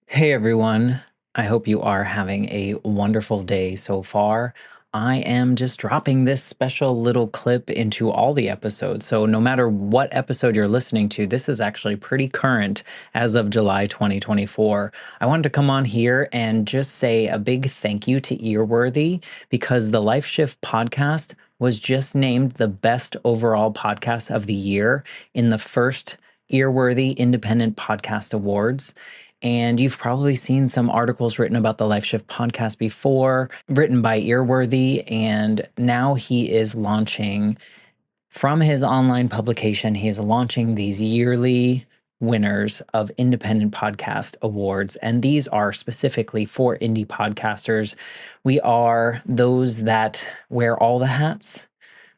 Hey everyone, I hope you are having a wonderful day so far. I am just dropping this special little clip into all the episodes. So, no matter what episode you're listening to, this is actually pretty current as of July 2024. I wanted to come on here and just say a big thank you to Earworthy because the Life Shift podcast was just named the best overall podcast of the year in the first Earworthy Independent Podcast Awards. And you've probably seen some articles written about the Life Shift podcast before, written by Earworthy. And now he is launching from his online publication, he is launching these yearly winners of independent podcast awards. And these are specifically for indie podcasters. We are those that wear all the hats.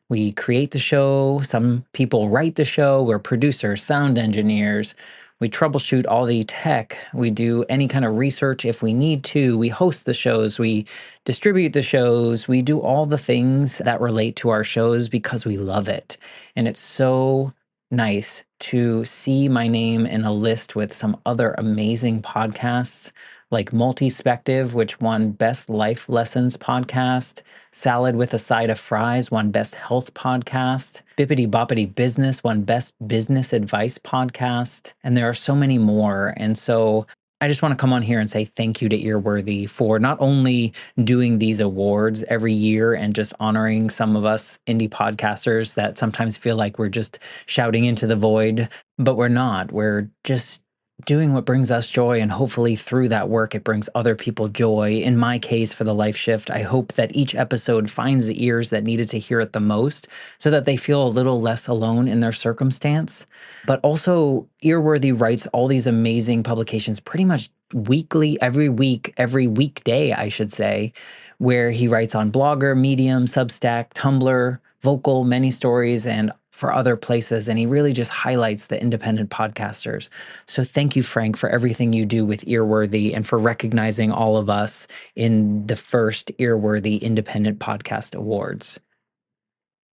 We create the show. Some people write the show. We're producers, sound engineers. We troubleshoot all the tech. We do any kind of research if we need to. We host the shows. We distribute the shows. We do all the things that relate to our shows because we love it. And it's so nice to see my name in a list with some other amazing podcasts like Multispective, which won Best Life Lessons Podcast. Salad with a Side of Fries won Best Health Podcast. Bippity Boppity Business won Best Business Advice Podcast. And there are so many more. And so I just want to come on here and say thank you to Earworthy for not only doing these awards every year and just honoring some of us indie podcasters that sometimes feel like we're just shouting into the void, but we're not. We're just doing what brings us joy, and hopefully through that work it brings other people joy. In my case, for the Life Shift, I hope that each episode finds the ears that needed to hear it the most so that they feel a little less alone in their circumstance. But also, Earworthy writes all these amazing publications pretty much weekly, every week, every weekday, I should say, where he writes on Blogger, Medium, Substack, Tumblr, Vocal, Many Stories, and for other places. And he really just highlights the independent podcasters. So thank you, Frank, for everything you do with Earworthy and for recognizing all of us in the first Earworthy Independent Podcast Awards.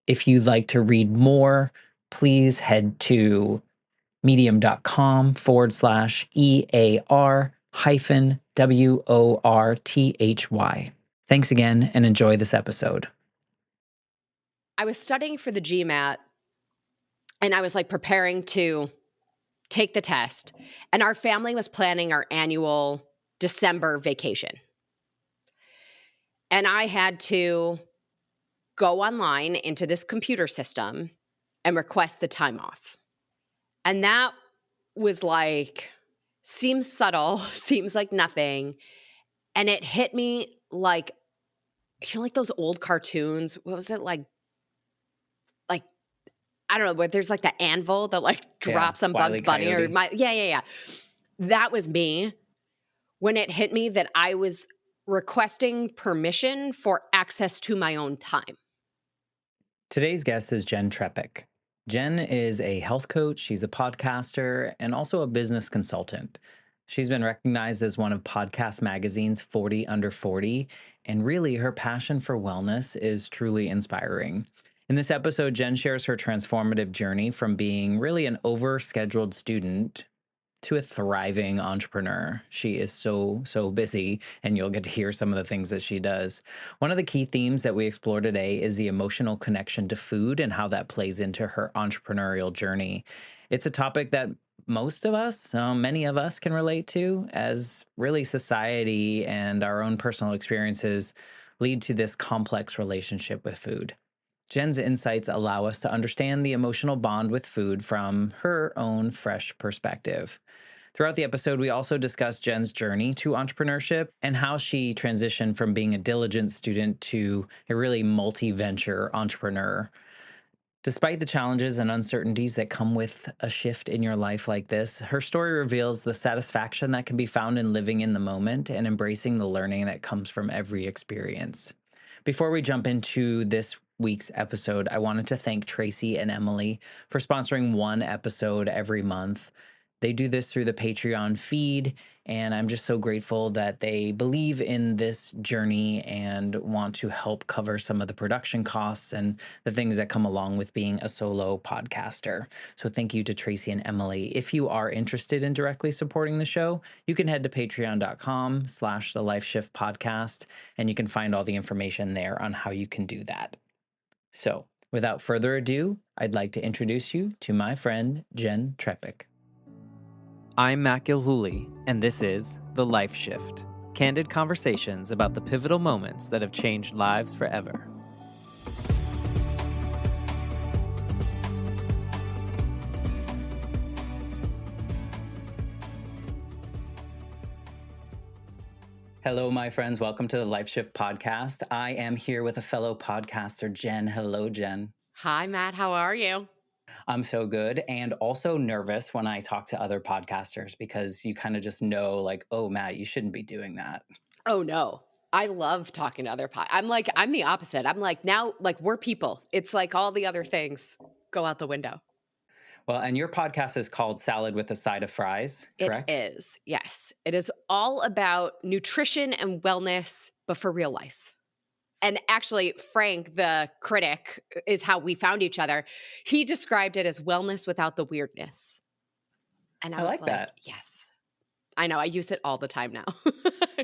If you'd like to read more, please head to medium.com/EAR hyphen WORTHY. Thanks again and enjoy this episode. I was studying for the GMAT and I was like preparing to take the test. And our family was planning our annual December vacation. And I had to go online into this computer system and request the time off. And that was like, seems subtle, seems like nothing. And it hit me like, like those old cartoons. What was it like? I don't know, where there's like the anvil that like drops on Wile E. Bugs Bunny or Coyote. yeah. That was me when it hit me that I was requesting permission for access to my own time. Today's guest is Jenn Trepeck. Jenn is a health coach, she's a podcaster, and also a business consultant. She's been recognized as one of Podcast Magazine's 40 Under 40, and really her passion for wellness is truly inspiring. In this episode, Jenn shares her transformative journey from being really an overscheduled student to a thriving entrepreneur. She is so busy, and you'll get to hear some of the things that she does. One of the key themes that we explore today is the emotional connection to food and how that plays into her entrepreneurial journey. It's a topic that most of us, many of us can relate to, as really society and our own personal experiences lead to this complex relationship with food. Jenn's insights allow us to understand the emotional bond with food from her own fresh perspective. Throughout the episode, we also discuss Jenn's journey to entrepreneurship and how she transitioned from being a diligent student to a really multi-venture entrepreneur. Despite the challenges and uncertainties that come with a shift in your life like this, her story reveals the satisfaction that can be found in living in the moment and embracing the learning that comes from every experience. Before we jump into this week's episode, I wanted to thank Tracy and Emily for sponsoring one episode every month. They do this through the Patreon feed, and I'm just so grateful that they believe in this journey and want to help cover some of the production costs and the things that come along with being a solo podcaster. So thank you to Tracy and Emily. If you are interested in directly supporting the show, you can head to patreon.com/the Life Shift podcast, and you can find all the information there on how you can do that. So without further ado, I'd like to introduce you to my friend, Jenn Trepeck. I'm Matt Gilhooly, and this is The Life Shift, candid conversations about the pivotal moments that have changed lives forever. Hello, my friends. Welcome to the Life Shift podcast. I am here with a fellow podcaster, Jenn. Hello, Jenn. Hi, Matt. How are you? I'm so good, and also nervous when I talk to other podcasters because you kind of just know, like, oh, Matt, you shouldn't be doing that. Oh, no. I love talking to other I'm the opposite. I'm like, now, like, we're people. It's like all the other things go out the window. Well, and your podcast is called Salad with a Side of Fries, correct? It is. Yes. It is all about nutrition and wellness, but for real life. And actually, Frank, the critic, is how we found each other. He described it as wellness without the weirdness. And I was like that. Yes. I know. I use it all the time now.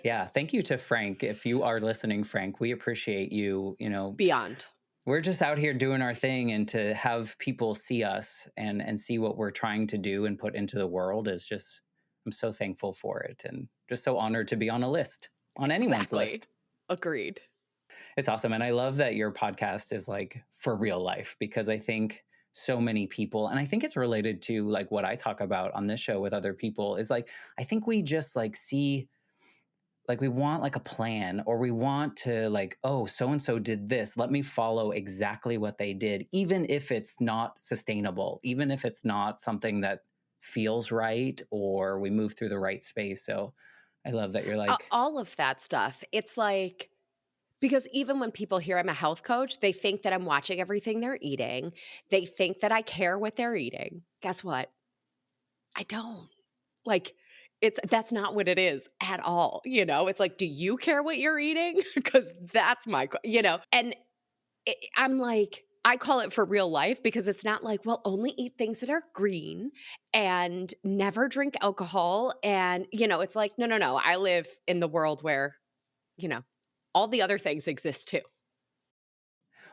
Yeah. Thank you to Frank. If you are listening, Frank, we appreciate you. Beyond. We're just out here doing our thing, and to have people see us and see what we're trying to do and put into the world is just, I'm so thankful for it, and just so honored to be on a list, on anyone's list. Agreed. It's awesome. And I love that your podcast is like for real life, because I think so many people, and I think it's related to like what I talk about on this show with other people, is like, I think we just like see, like we want like a plan, or we want to like, oh, so-and-so did this, let me follow exactly what they did, even if it's not sustainable, even if it's not something that feels right, or we move through the right space. So I love that you're like, all of that stuff. It's like, because even when people hear I'm a health coach, they think that I'm watching everything they're eating. They think that I care what they're eating. Guess what? I don't. Like, that's not what it is at all. It's like, do you care what you're eating? Because that's and I'm like, I call it for real life, because it's not like, well, only eat things that are green and never drink alcohol. And, it's like, no, no, no. I live in the world where, all the other things exist too.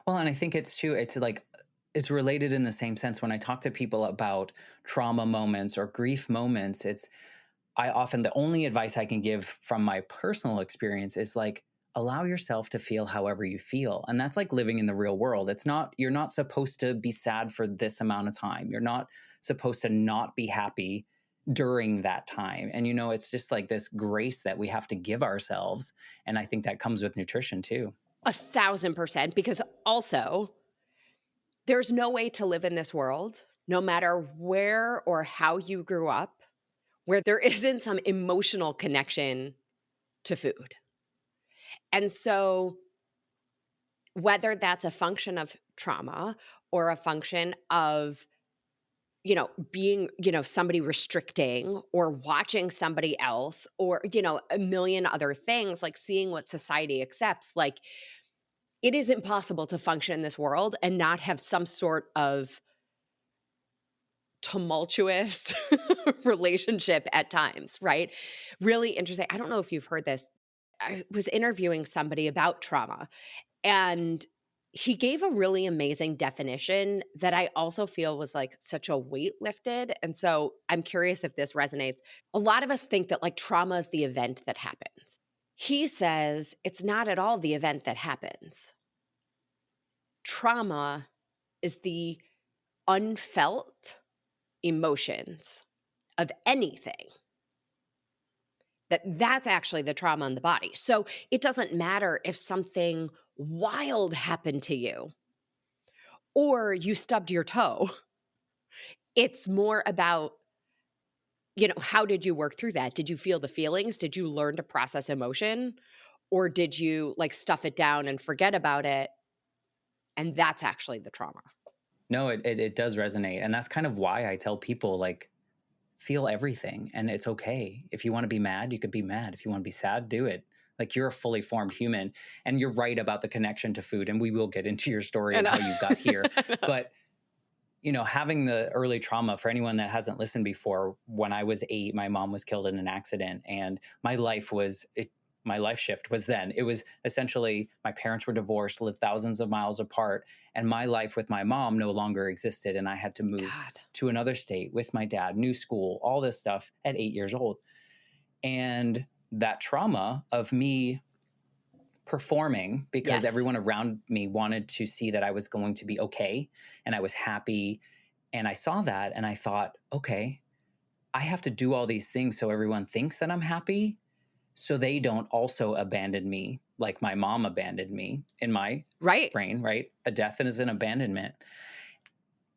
well, and I think it's true. It's like, it's related in the same sense. When I talk to people about trauma moments or grief moments, I often, the only advice I can give from my personal experience is like, allow yourself to feel however you feel. And that's like living in the real world. You're not supposed to be sad for this amount of time. You're not supposed to not be happy during that time. And, it's just like this grace that we have to give ourselves. And I think that comes with nutrition too. 1,000%, because also there's no way to live in this world, no matter where or how you grew up, where there isn't some emotional connection to food. And so whether that's a function of trauma or a function of, being, somebody restricting or watching somebody else, or, a million other things, like seeing what society accepts, like, it is impossible to function in this world and not have some sort of tumultuous relationship at times, right? Really interesting. I don't know if you've heard this. I was interviewing somebody about trauma, and he gave a really amazing definition that I also feel was like such a weight lifted. And so I'm curious if this resonates. A lot of us think that like trauma is the event that happens. He says it's not at all the event that happens. Trauma is the unfelt emotions of anything. That's actually the trauma in the body. So it doesn't matter if something wild happened to you or you stubbed your toe. It's more about, how did you work through that? Did you feel the feelings? Did you learn to process emotion? Or did you like stuff it down and forget about it? And that's actually the trauma. No, it does resonate. And that's kind of why I tell people, like, feel everything, and it's okay. If you want to be mad, you could be mad. If you want to be sad, do it. Like, you're a fully formed human. And you're right about the connection to food, and we will get into your story and how you got here. But having the early trauma, for anyone that hasn't listened before, when I was 8, my mom was killed in an accident, and my life shift was then. It was essentially, my parents were divorced, lived thousands of miles apart, and my life with my mom no longer existed. And I had to move to another state with my dad, new school, all this stuff at 8 years old. And that trauma of me performing because everyone around me wanted to see that I was going to be okay and I was happy. And I saw that and I thought, okay, I have to do all these things so everyone thinks that I'm happy, so they don't also abandon me like my mom abandoned me in my brain, right? A death is an abandonment.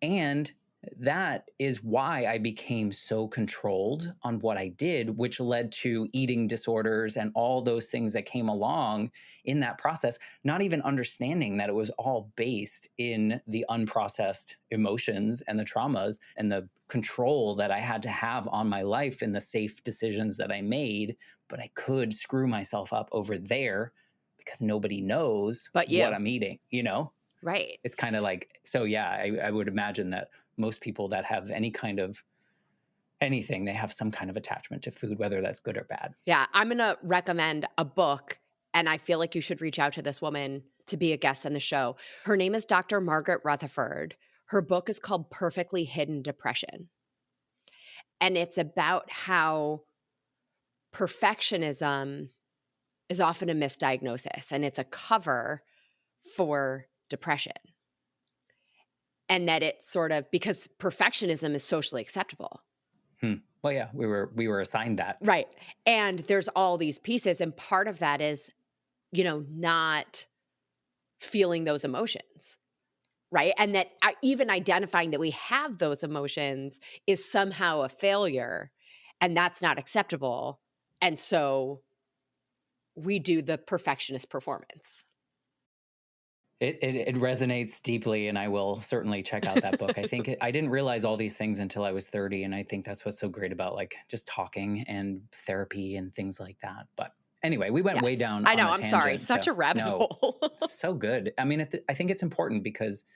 And that is why I became so controlled on what I did, which led to eating disorders and all those things that came along in that process, not even understanding that it was all based in the unprocessed emotions and the traumas and the control that I had to have on my life and the safe decisions that I made. But I could screw myself up over there because nobody knows what I'm eating, Right. It's kind of like, so yeah, I would imagine that most people that have any kind of anything, they have some kind of attachment to food, whether that's good or bad. Yeah. I'm going to recommend a book, and I feel like you should reach out to this woman to be a guest on the show. Her name is Dr. Margaret Rutherford. Her book is called Perfectly Hidden Depression. And it's about how perfectionism is often a misdiagnosis, and it's a cover for depression. And that it's sort of, because perfectionism is socially acceptable. Well, yeah, we were assigned that. Right. And there's all these pieces. And part of that is, not feeling those emotions. Right. And that even identifying that we have those emotions is somehow a failure, and that's not acceptable. And so we do the perfectionist performance. It resonates deeply, and I will certainly check out that book. I think I didn't realize all these things until I was 30, and I think that's what's so great about like just talking and therapy and things like that. But anyway, we went way down I know, on a I'm tangent. sorry. Such a rabbit hole. So good. I mean, I think it's important because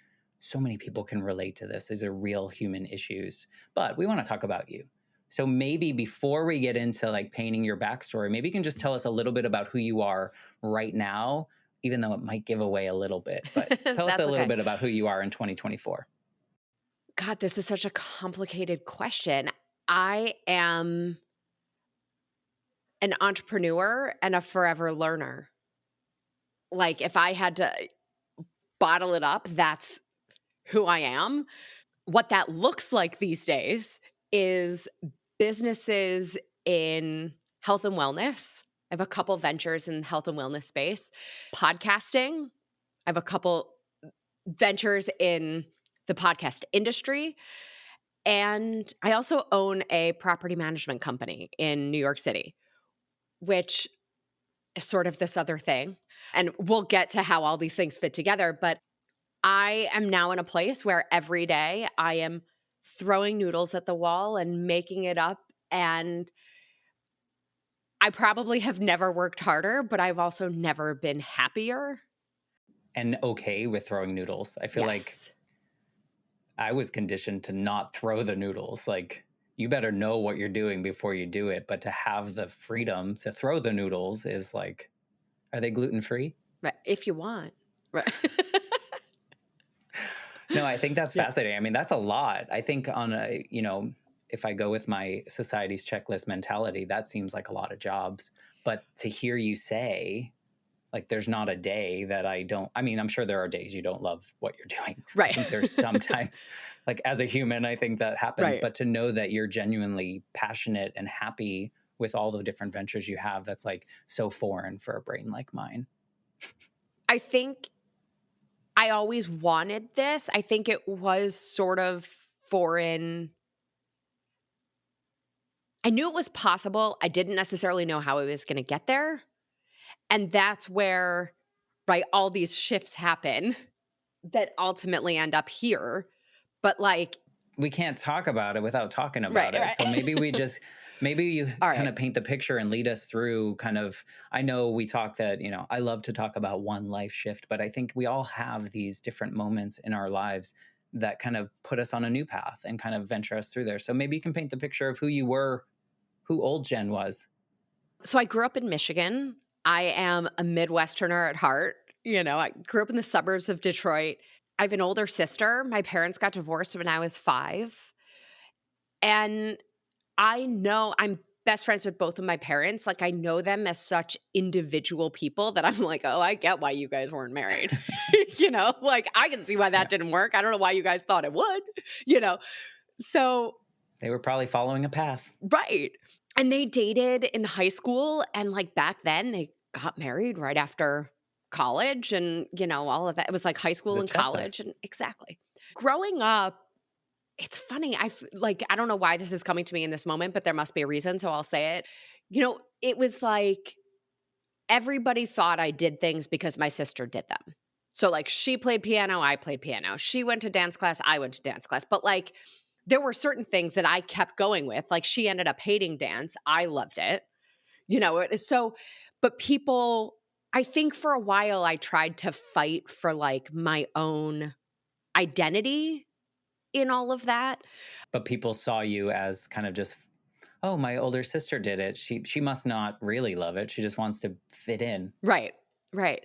so many people can relate to this. These are real human issues. But we want to talk about you. So maybe before we get into like painting your backstory, maybe you can just tell us a little bit about who you are right now, even though it might give away a little bit. But tell us a little bit about who you are in 2024. God, this is such a complicated question. I am an entrepreneur and a forever learner. Like, if I had to bottle it up, that's who I am. What that looks like these days is businesses in health and wellness. I have a couple ventures in health and wellness space. Podcasting. I have a couple ventures in the podcast industry. And I also own a property management company in New York City, which is sort of this other thing. And we'll get to how all these things fit together. But I am now in a place where every day I am throwing noodles at the wall and making it up. And I probably have never worked harder, but I've also never been happier. And okay with throwing noodles. I feel like I was conditioned to not throw the noodles. Like, you better know what you're doing before you do it. But to have the freedom to throw the noodles is like, are they gluten-free? Right. If you want. Right. No, I think that's fascinating. I mean, that's a lot. I think on a, if I go with my society's checklist mentality, that seems like a lot of jobs. But to hear you say, like, there's not a day that I don't, I mean, I'm sure there are days you don't love what you're doing. Right. I think there's sometimes, like, as a human, I think that happens. Right. But to know that you're genuinely passionate and happy with all the different ventures you have, that's like so foreign for a brain like mine. I think I always wanted this. I think it was sort of foreign. I knew it was possible. I didn't necessarily know how I was going to get there. And that's where, right, all these shifts happen that ultimately end up here. But like, we can't talk about it without talking Right, about it. So right. maybe you All kind right. of paint the picture and lead us through kind of, I know we talk that, I love to talk about one life shift, but I think we all have these different moments in our lives that kind of put us on a new path and kind of venture us through there. So maybe you can paint the picture of who you were, who old Jen was. So I grew up in Michigan. I am a Midwesterner at heart. I grew up in the suburbs of Detroit. I have an older sister. My parents got divorced when I was 5. And I know I'm best friends with both of my parents. Like, I know them as such individual people that I'm like, oh, I get why you guys weren't married. Like, I can see why that Yeah. didn't work. I don't know why you guys thought it would, you know? So, They were probably following a path. right. And they dated in high school. And like back then, they got married right after college and, all of that. It was like high It was school a and college. checklist. And exactly. Growing up, it's funny. I don't know why this is coming to me in this moment, but there must be a reason. So I'll say it. It was like everybody thought I did things because my sister did them. So like she played piano, I played piano. She went to dance class, I went to dance class. But like there were certain things that I kept going with. Like she ended up hating dance. I loved it. It is so, but people, I think for a while I tried to fight for like my own identity in all of that. But people saw you as kind of just, oh, my older sister did it. She must not really love it. She just wants to fit in. Right. Right.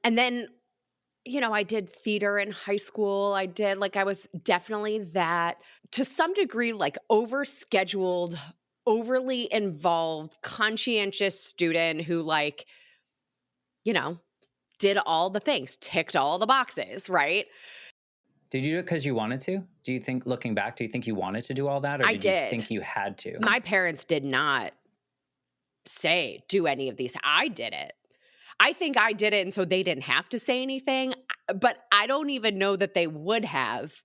And then, I did theater in high school. I was definitely that to some degree, like overscheduled, overly involved, conscientious student who, like, you know, did all the things, ticked all the boxes, right? Did you do it because you wanted to? Do you think, looking back, do you think you wanted to do all that, or I did you did. think you had to? My parents did not say, do any of these. I did it. I think I did it. And so they didn't have to say anything, but I don't even know that they would have,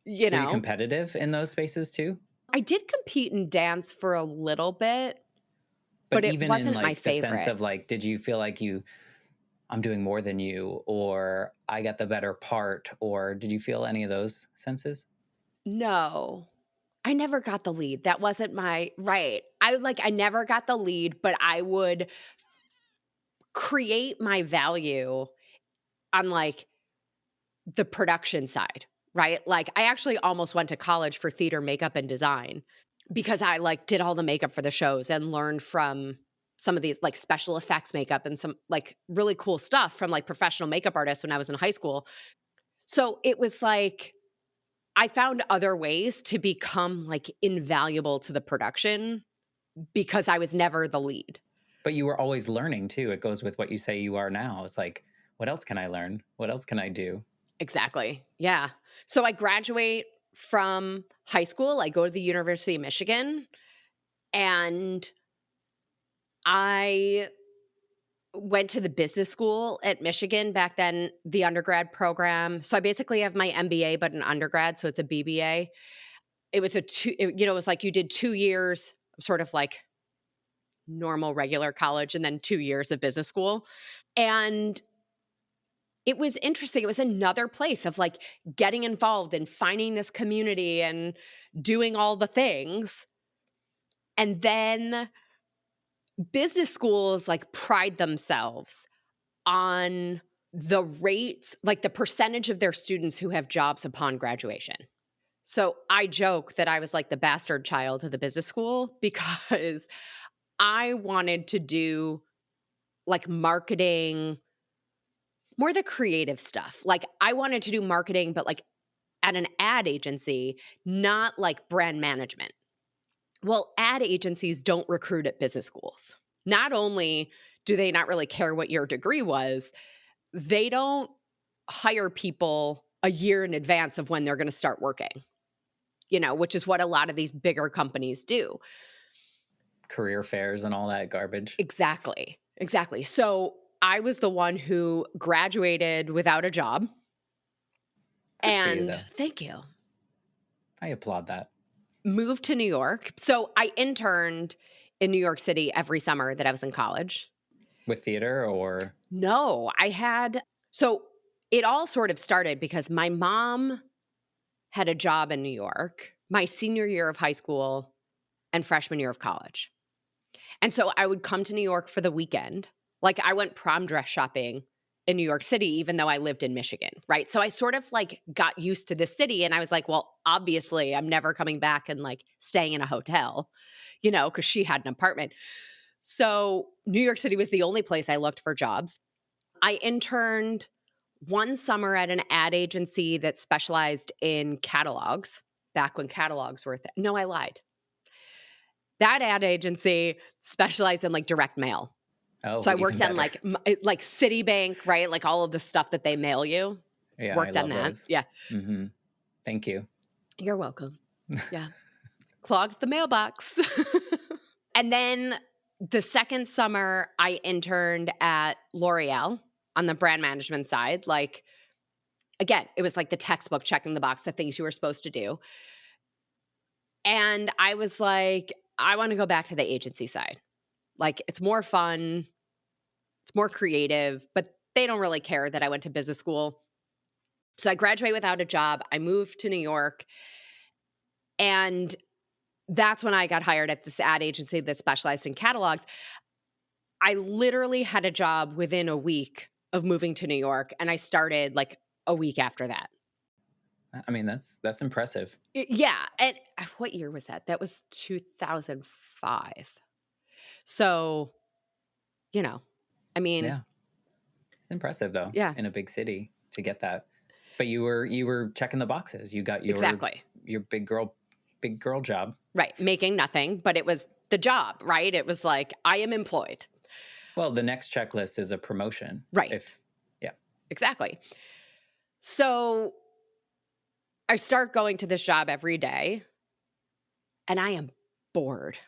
you Were you know? competitive in those spaces too? I did compete in dance for a little bit, But but it even in wasn't my like the sense favorite. of like, did you feel like I'm doing more than you, or I got the better part, or did you feel any of those senses? No. I never got the lead. That wasn't my right. I never got the lead, but I would create my value on like the production side, right? Like I actually almost went to college for theater makeup and design because I like did all the makeup for the shows and learned from some of these like special effects makeup and some like really cool stuff from like professional makeup artists when I was in high school. So it was like I found other ways to become like invaluable to the production because I was never the lead. But you were always learning too. It goes with what you say you are now. It's like, what else can I learn? What else can I do? Exactly. Yeah. So I graduate from high school. I go to the University of Michigan and I went to the business school at Michigan back then, the undergrad program. So I basically have my MBA, but an undergrad. So it's a BBA. It was it was like you did 2 years of sort of like normal, regular college and then 2 years of business school. And it was interesting. It was another place of like getting involved and finding this community and doing all the things. And then business schools like pride themselves on the rates, like the percentage of their students who have jobs upon graduation. So I joke that I was like the bastard child of the business school because I wanted to do like marketing, more the creative stuff. Like I wanted to do marketing, but like at an ad agency, not like brand management. Well, ad agencies don't recruit at business schools. Not only do they not really care what your degree was, they don't hire people a year in advance of when they're going to start working, which is what a lot of these bigger companies do. Career fairs and all that garbage. Exactly. Exactly. So I was the one who graduated without a job. Good for you, And though. thank you. I applaud that. Moved to New York. So I interned in New York City every summer that I was in college. With theater or? No, so it all sort of started because my mom had a job in New York my senior year of high school and freshman year of college. And so I would come to New York for the weekend. Like I went prom dress shopping in New York City, even though I lived in Michigan, right? So I sort of like got used to this city and I was like, well, obviously I'm never coming back and like staying in a hotel, because she had an apartment. So New York City was the only place I looked for jobs. I interned one summer at an ad agency that specialized in catalogs back when catalogs were no, I lied. That ad agency specialized in like direct mail. Oh, So I even worked on better. like Citibank, right? Like all of the stuff that they mail you. Yeah, I Worked on love that. those. Yeah. Mm-hmm. Thank you. You're welcome. Yeah. Clogged the mailbox. And then the second summer, I interned at L'Oreal on the brand management side. Like, again, it was like the textbook checking the box, the things you were supposed to do. And I was like, I want to go back to the agency side. Like, it's more fun, it's more creative, but they don't really care that I went to business school. So I graduated without a job. I moved to New York. And that's when I got hired at this ad agency that specialized in catalogs. I literally had a job within a week of moving to New York, and I started like a week after that. I mean, that's impressive. Yeah. And what year was that? That was 2005. So, I mean, Yeah. It's impressive though, yeah, in a big city to get that. But you were checking the boxes. You got exactly. your big girl job. Right. Making nothing, but it was the job, right? It was like, I am employed. Well, the next checklist is a promotion. Right. Yeah. Exactly. So I start going to this job every day and I am bored,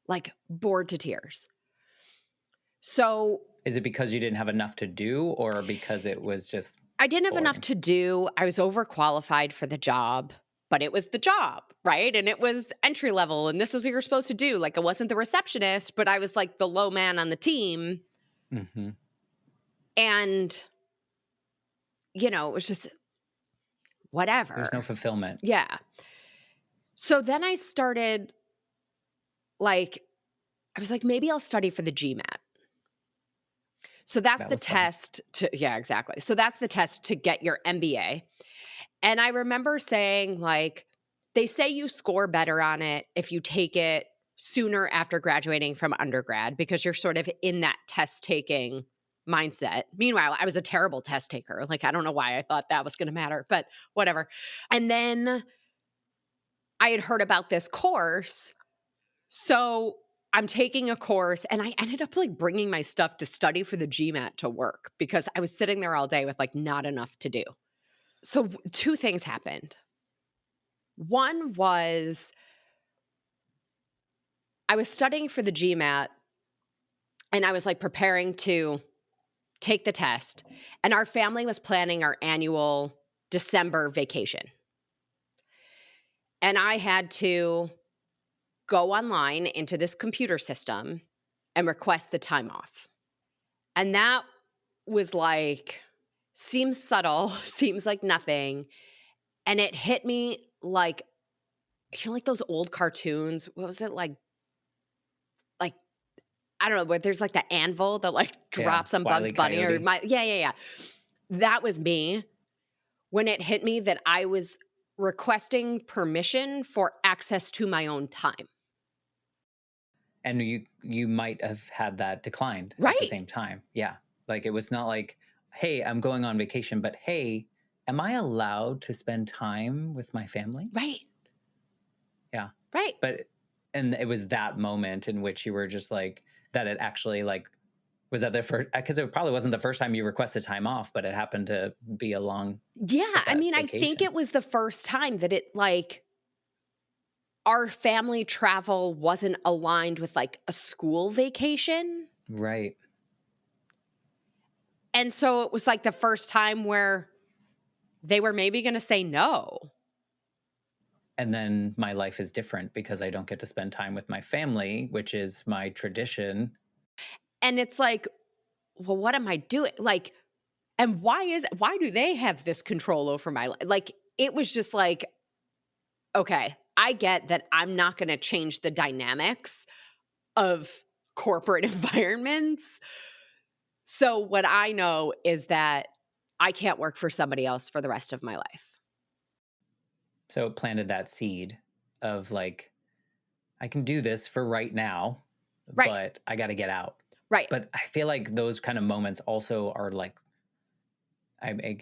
like bored to tears. So Is it because you didn't have enough to do or because it was just I didn't have enough boring? to do. I was overqualified for the job, but it was the job, right? And it was entry level and this was what you're supposed to do. Like I wasn't the receptionist, but I was like the low man on the team. Mm-hmm. And, it was just whatever. There's no fulfillment. Yeah. So then I started I was like, maybe I'll study for the GMAT. So that's That the was fun. test yeah, exactly. So that's the test to get your MBA. And I remember saying they say you score better on it if you take it sooner after graduating from undergrad because you're sort of in that test taking mindset. Meanwhile, I was a terrible test taker. I don't know why I thought that was going to matter, but whatever. And then I had heard about this course. So I'm taking a course and I ended up bringing my stuff to study for the GMAT to work because I was sitting there all day with not enough to do. So two things happened. One was I was studying for the GMAT and I was preparing to take the test, and our family was planning our annual December vacation. And I had to go online into this computer system and request the time off. And that was seems subtle, seems like nothing. And it hit me like those old cartoons. What was it like, I don't know, where there's the anvil that drops on Wile E. Bugs Bunny Coyote. or yeah. That was me when it hit me that I was requesting permission for access to my own time. And you might have had that declined at the Right. same time. Yeah. It was not like, hey, I'm going on vacation, but hey, am I allowed to spend time with my family? Right. Yeah. Right. And it was that moment in which you were just that it actually was that the first, because it probably wasn't the first time you requested time off, but it happened to be along. Yeah. I mean, vacation. I think it was the first time that it our family travel wasn't aligned with a school vacation. Right. And so it was the first time where they were maybe going to say no. And then my life is different because I don't get to spend time with my family, which is my tradition. And it's well, what am I doing? And why do they have this control over my life? it was just like, okay, I get that I'm not going to change the dynamics of corporate environments. So what I know is that I can't work for somebody else for the rest of my life. So it planted that seed of like, I can do this for right now, Right. but I got to get out. Right. But I feel like those kind of moments also are like, I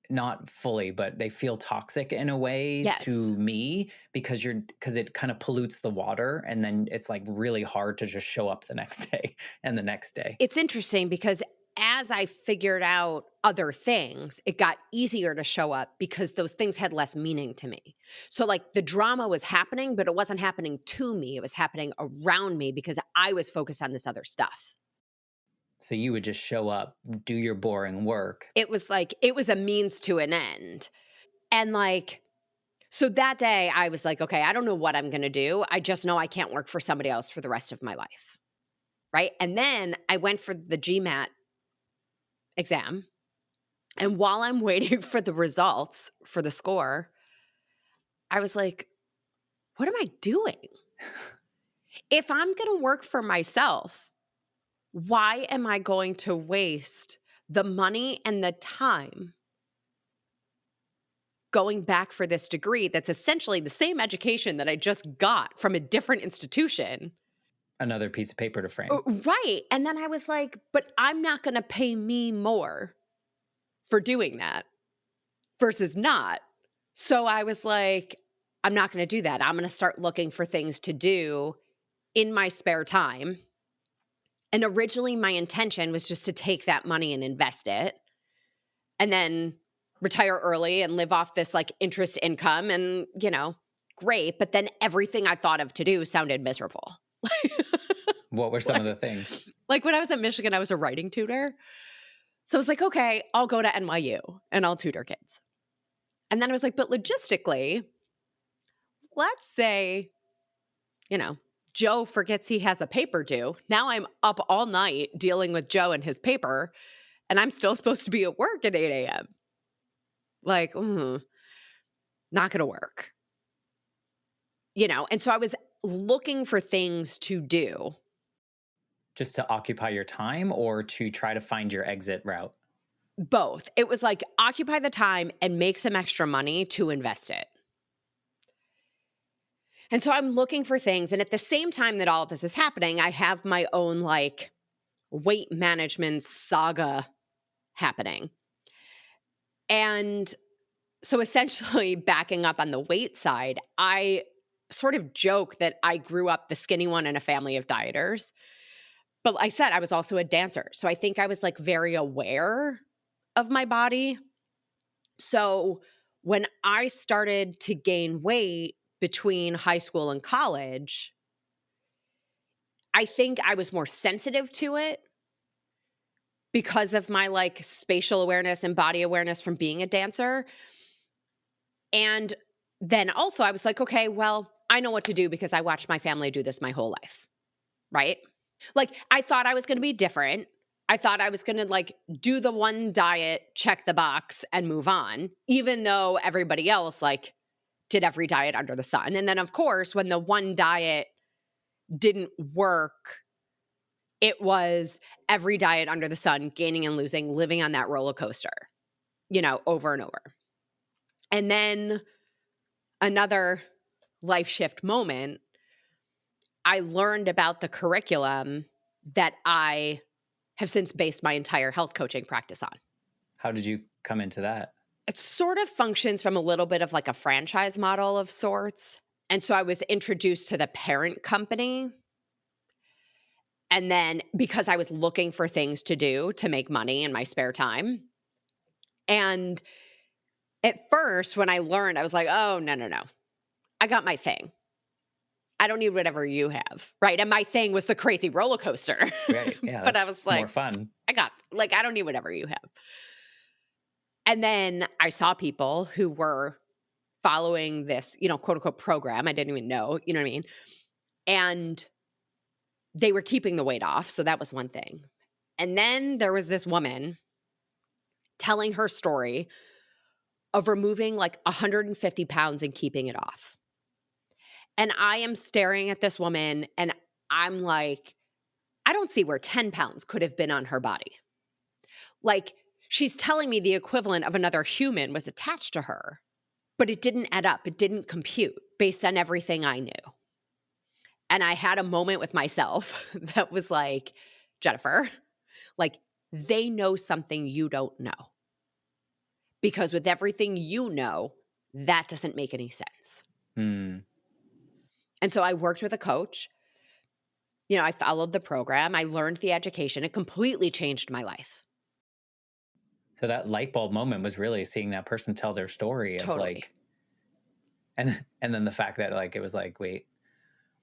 not fully, but they feel toxic in a way Yes. to me because it kind of pollutes the water, and then it's like really hard to just show up the next day and the next day. It's interesting because as I figured out other things, it got easier to show up because those things had less meaning to me. So, like, the drama was happening, but it wasn't happening to me. It was happening around me because I was focused on this other stuff. So you would just show up, do your boring work. It was like, it was a means to an end. And like, so that day I was like, okay, I don't know what I'm going to do. I just know I can't work for somebody else for the rest of my life. Right. And then I went for the GMAT exam. And while I'm waiting for the results for the score, I was like, what am I doing? If I'm going to work for myself, why am I going to waste the money and the time going back for this degree that's essentially the same education that I just got from a different institution? Another piece of paper to frame. Right. And then I was like, but I'm not going to pay me more for doing that versus not. So I was like, I'm not going to do that. I'm going to start looking for things to do in my spare time. And originally, my intention was just to take that money and invest it and then retire early and live off this like interest income and, great. But then everything I thought of to do sounded miserable. What were some of the things? Like when I was at Michigan, I was a writing tutor. So I was like, okay, I'll go to NYU and I'll tutor kids. And then I was like, but logistically, let's say, Joe forgets he has a paper due. Now I'm up all night dealing with Joe and his paper, and I'm still supposed to be at work at 8 a.m. Like, not going to work. And so I was looking for things to do. Just to occupy your time or to try to find your exit route? Both. It was like occupy the time and make some extra money to invest it. And so I'm looking for things. And at the same time that all of this is happening, I have my own like weight management saga happening. And so essentially backing up on the weight side, I sort of joke that I grew up the skinny one in a family of dieters. But I said I was also a dancer. So I think I was like very aware of my body. So when I started to gain weight between high school and college, I think I was more sensitive to it because of my like spatial awareness and body awareness from being a dancer. And then also I was like, okay, well, I know what to do because I watched my family do this my whole life, right? Like I thought I was going to be different. I thought I was going to like do the one diet, check the box and move on, even though everybody else like did every diet under the sun. And then of course, when the one diet didn't work, it was every diet under the sun, gaining and losing, living on that roller coaster, over and over. And then another life shift moment, I learned about the curriculum that I have since based my entire health coaching practice on. How did you come into that? It sort of functions from a little bit of like a franchise model of sorts. And so I was introduced to the parent company. And then because I was looking for things to do to make money in my spare time. And at first, when I learned, I was like, oh, no. I got my thing. I don't need whatever you have, right? And my thing was the crazy roller coaster. Right, yeah. But I was like, more fun. I don't need whatever you have. And then I saw people who were following this, quote unquote program. I didn't even know, you know what I mean? And they were keeping the weight off. So that was one thing. And then there was this woman telling her story of removing like 150 pounds and keeping it off. And I am staring at this woman and I'm like, I don't see where 10 pounds could have been on her body. Like, she's telling me the equivalent of another human was attached to her, but it didn't add up. It didn't compute based on everything I knew. And I had a moment with myself that was like, Jennifer, like, they know something you don't know. Because with everything you know, that doesn't make any sense. Hmm. And so I worked with a coach. You know, I followed the program. I learned the education. It completely changed my life. So that light bulb moment was really seeing that person tell their story of Totally. like, and then the fact that like it was like, wait,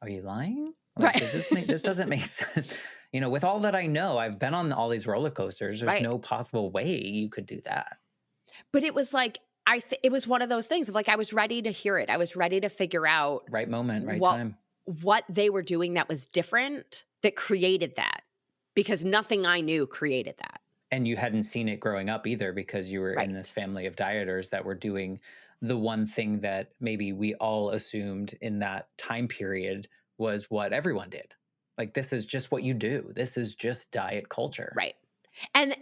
are you lying? Like, Right. does this make this doesn't make sense? You know, with all that I know, I've been on all these roller coasters. There's Right. no possible way you could do that. But it was like, it was one of those things of like, I was ready to hear it. I was ready to figure out Right moment, right what time. what they were doing that was different that created that, because nothing I knew created that. And you hadn't seen it growing up either because you were in this Right. family of dieters that were doing the one thing that maybe we all assumed in that time period was what everyone did. Like, this is just what you do. This is just diet culture. Right. And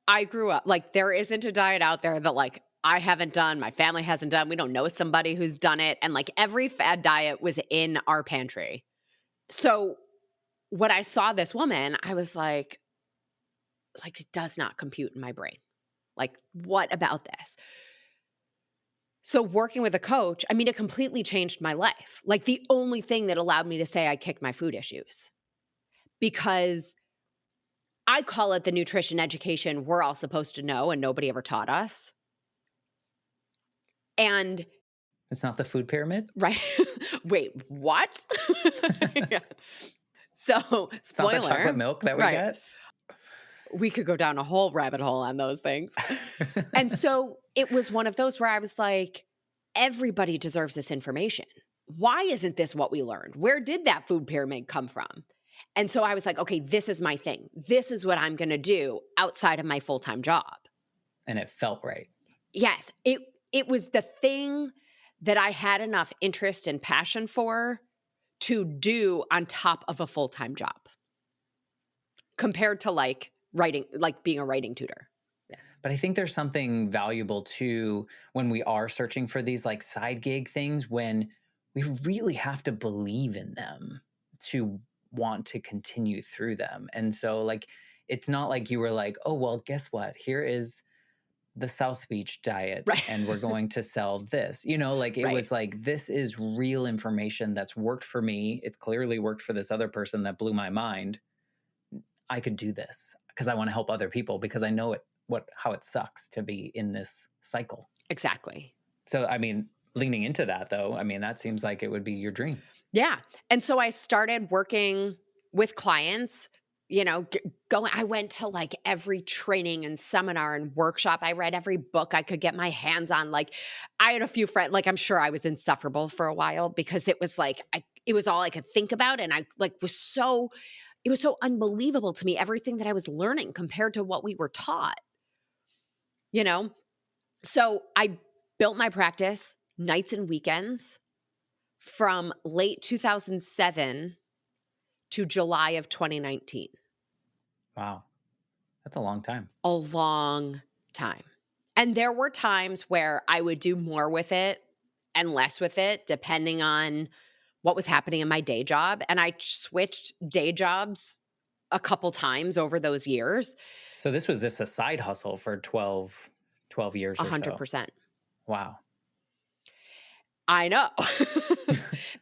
I grew up, like, there isn't a diet out there that, like, I haven't done, my family hasn't done. We don't know somebody who's done it. And, like, every fad diet was in our pantry. So when I saw this woman, I was like, it does not compute in my brain. Like, what about this? So working with a coach, I mean, it completely changed my life. Like, the only thing that allowed me to say I kicked my food issues, because I call it the nutrition education we're all supposed to know and nobody ever taught us. And It's not the food pyramid. right. Wait, what? Yeah. So, It's not the chocolate spoiler, milk that we right. get. We could go down a whole rabbit hole on those things. And so it was one of those where I was like, everybody deserves this information. Why isn't this what we learned? Where did that food pyramid come from? And so I was like, okay, this is my thing. This is what I'm going to do outside of my full-time job. And it felt right. Yes, it was the thing that I had enough interest and passion for to do on top of a full-time job, compared to like writing, like being a writing tutor. But I think there's something valuable too when we are searching for these like side gig things, when we really have to believe in them to want to continue through them. And so like it's not like you were like, oh well, guess what? Here is the South Beach diet Right. and we're going to sell this. You know, like it Right. was like this is real information that's worked for me. It's clearly worked for this other person that blew my mind. I could do this because I want to help other people because I know how it sucks to be in this cycle. Exactly. So, I mean, leaning into that though, I mean, that seems like it would be your dream. Yeah. And so I started working with clients, you know, I went to like every training and seminar and workshop. I read every book I could get my hands on. Like, I had a few friends, like, I'm sure I was insufferable for a while because it was like, it was all I could think about. And I like it was so unbelievable to me, everything that I was learning compared to what we were taught, you know? So I built my practice nights and weekends from late 2007 to July of 2019. Wow. That's a long time. A long time. And there were times where I would do more with it and less with it, depending on what was happening in my day job. And I switched day jobs a couple times over those years. So this was just a side hustle for 12 years or so. 100%. Wow. I know.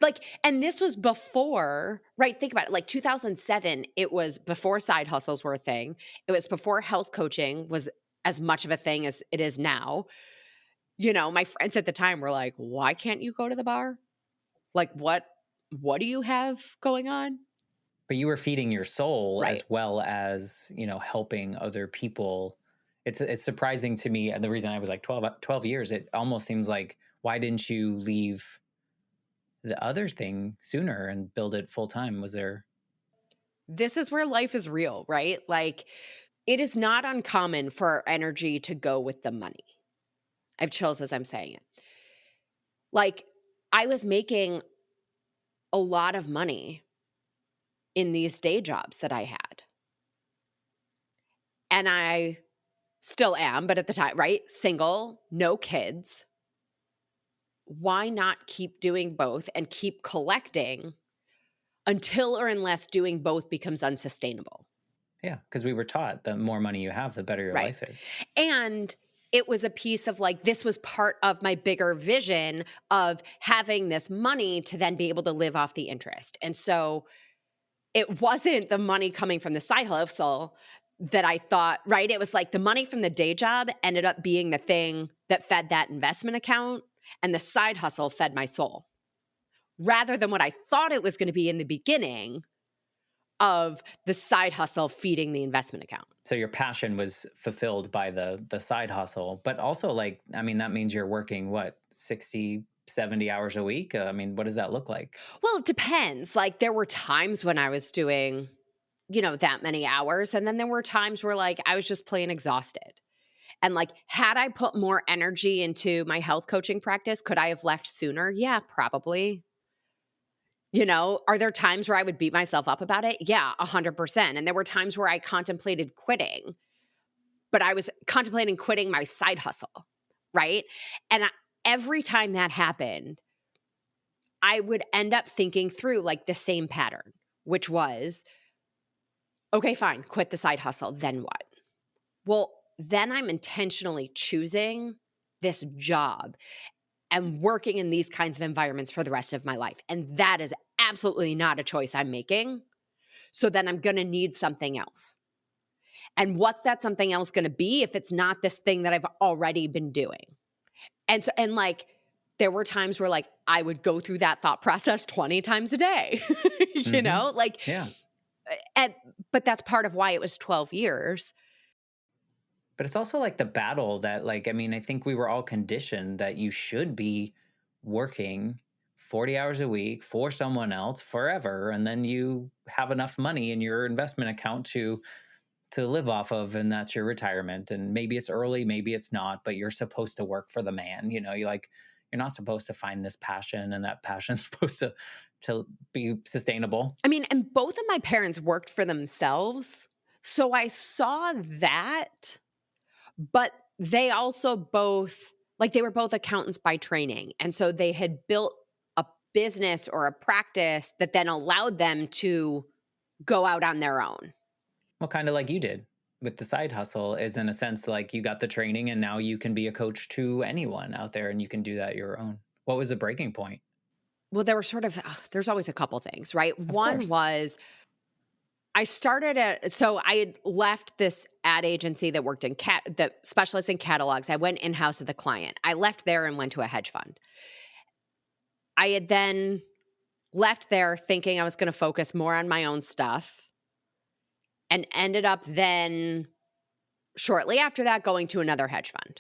Like, and this was before, right? Think about it. Like 2007, it was before side hustles were a thing. It was before health coaching was as much of a thing as it is now. You know, my friends at the time were like, why can't you go to the bar? Like, what do you have going on? But you were feeding your soul Right. as well as, you know, helping other people. It's surprising to me. And the reason I was like 12 years, it almost seems like, why didn't you leave the other thing sooner and build it full time? Was there? This is where life is real, right? Like, it is not uncommon for our energy to go with the money. I have chills as I'm saying it. Like, I was making a lot of money in these day jobs that I had. And I still am, but at the time, right? Single, no kids. Why not keep doing both and keep collecting until or unless doing both becomes unsustainable? Yeah, because we were taught the more money you have, the better your Right. life is. And it was a piece of like, this was part of my bigger vision of having this money to then be able to live off the interest. And so it wasn't the money coming from the side hustle that I thought, right? It was like the money from the day job ended up being the thing that fed that investment account, and the side hustle fed my soul rather than what I thought it was going to be in the beginning of the side hustle feeding the investment account. So your passion was fulfilled by the side hustle, but also like, I mean, that means you're working what, 60, 70 hours a week? I mean, what does that look like? Well, it depends. Like there were times when I was doing, that many hours. And then there were times where like I was just plain exhausted. And like, had I put more energy into my health coaching practice, could I have left sooner? Yeah, probably. Are there times where I would beat myself up about it? Yeah, 100%. And there were times where I contemplated quitting, but I was contemplating quitting my side hustle, right? And every time that happened, I would end up thinking through like the same pattern, which was, okay, fine, quit the side hustle. Then what? Well, then I'm intentionally choosing this job and working in these kinds of environments for the rest of my life. And that is absolutely not a choice I'm making. So then I'm going to need something else. And what's that something else going to be if it's not this thing that I've already been doing? And like, there were times where like I would go through that thought process 20 times a day, Hmm. like, Yeah. and, but that's part of why it was 12 years. But it's also like the battle that, like, I mean, I think we were all conditioned that you should be working 40 hours a week for someone else forever. And then you have enough money in your investment account to live off of, and that's your retirement. And maybe it's early, maybe it's not, but you're supposed to work for the man. You like, you're not supposed to find this passion, and that passion's supposed to be sustainable. I mean, and both of my parents worked for themselves. So I saw that, but they also both, like, they were both accountants by training. And so they had built a business or a practice that then allowed them to go out on their own. Well, kind of like you did with the side hustle, is in a sense like you got the training and now you can be a coach to anyone out there and you can do that your own. What was the breaking point? Well, there were sort of, there's always a couple things, right? Of One course. was so I had left this ad agency that worked in that specialized in catalogs. I went in house with a client. I left there and went to a hedge fund. I had then left there thinking I was going to focus more on my own stuff and ended up then shortly after that going to another hedge fund.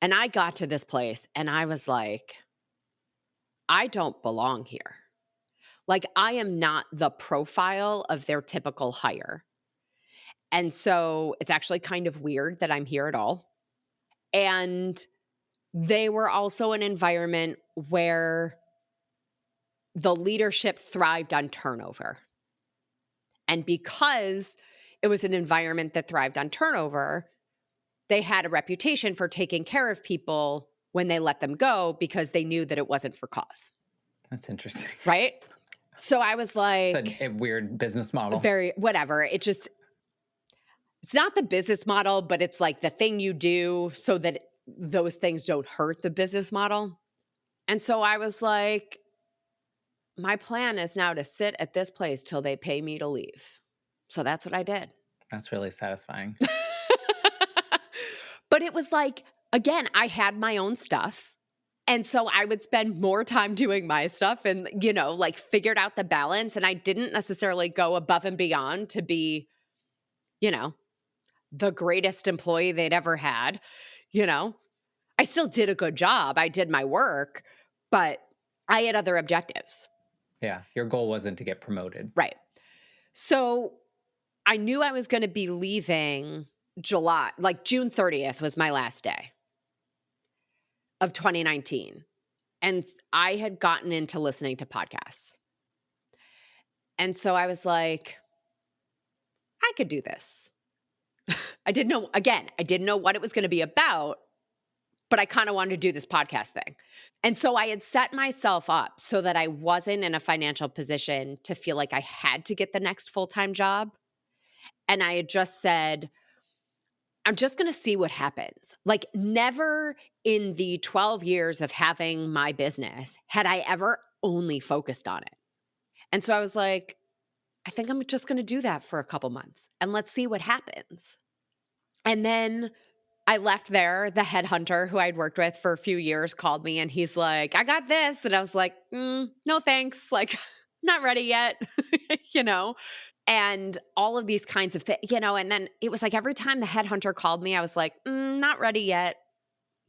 And I got to this place and I was like, I don't belong here. Like, I am not the profile of their typical hire. And so it's actually kind of weird that I'm here at all. And they were also an environment where the leadership thrived on turnover. And because it was an environment that thrived on turnover, they had a reputation for taking care of people when they let them go because they knew that it wasn't for cause. That's interesting. Right? So I was It's like, a weird business model. very, whatever. It's not the business model, but it's like the thing you do so that those things don't hurt the business model. And so I was like, my plan is now to sit at this place till they pay me to leave. So that's what I did. That's really satisfying. But it was like, again, I had my own stuff. And so I would spend more time doing my stuff and, like figured out the balance. And I didn't necessarily go above and beyond to be, the greatest employee they'd ever had. I still did a good job. I did my work, but I had other objectives. Yeah. Your goal wasn't to get promoted. Right. So I knew I was going to be leaving July, like June 30th was my last day of 2019. And I had gotten into listening to podcasts. And so I was like, I could do this. I didn't know what it was going to be about, but I kind of wanted to do this podcast thing. And so I had set myself up so that I wasn't in a financial position to feel like I had to get the next full-time job. And I had just said, I'm just going to see what happens. Like, never in the 12 years of having my business had I ever only focused on it. And so I was like, I think I'm just going to do that for a couple months and let's see what happens. And then I left there. The headhunter who I'd worked with for a few years called me and he's like, I got this. And I was like, no, thanks. Like, not ready yet, you know? And all of these kinds of things, you know, and then it was like every time the headhunter called me, I was like, not ready yet.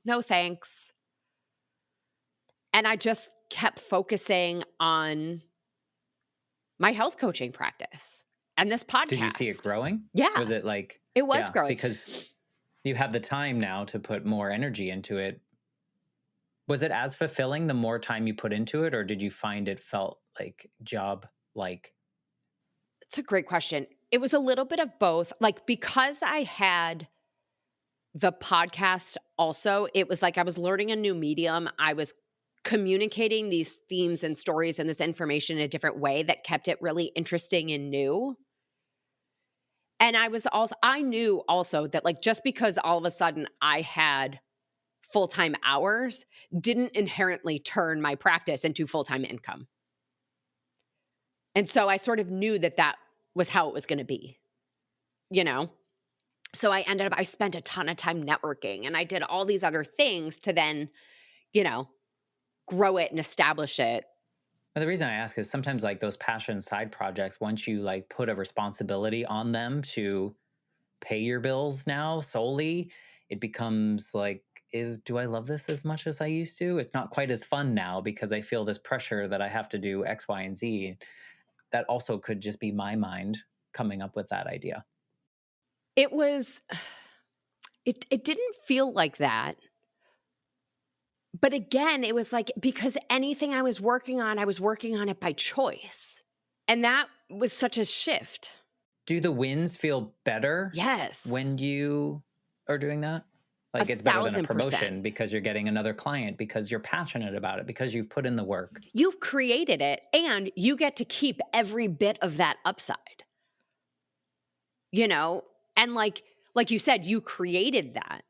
No, thanks. And I just kept focusing on my health coaching practice and this podcast. Did you see it growing? Yeah. Was it like, it was growing? Because you have the time now to put more energy into it. Was it as fulfilling the more time you put into it, or did you find it felt like job-like? It's a great question. It was a little bit of both. Like, because I had the podcast also, it was like I was learning a new medium. I was communicating these themes and stories and this information in a different way that kept it really interesting and new. And I knew also that, like, just because all of a sudden I had full-time hours didn't inherently turn my practice into full-time income. And so I sort of knew that that was how it was going to be, you know? So I spent a ton of time networking and I did all these other things to then, you know, grow it and establish it. But the reason I ask is sometimes like those passion side projects, once you like put a responsibility on them to pay your bills now solely, it becomes like, do I love this as much as I used to? It's not quite as fun now because I feel this pressure that I have to do X, Y, and Z. That also could just be my mind coming up with that idea. It didn't feel like that. But again, it was like, because anything I was working on it by choice. And that was such a shift. Do the wins feel better? Yes. When you are doing that? Like, it's better than a promotion 1,000%. because you're getting another client, because you're passionate about it, because you've put in the work. You've created it and you get to keep every bit of that upside. You know? And like you said, you created that.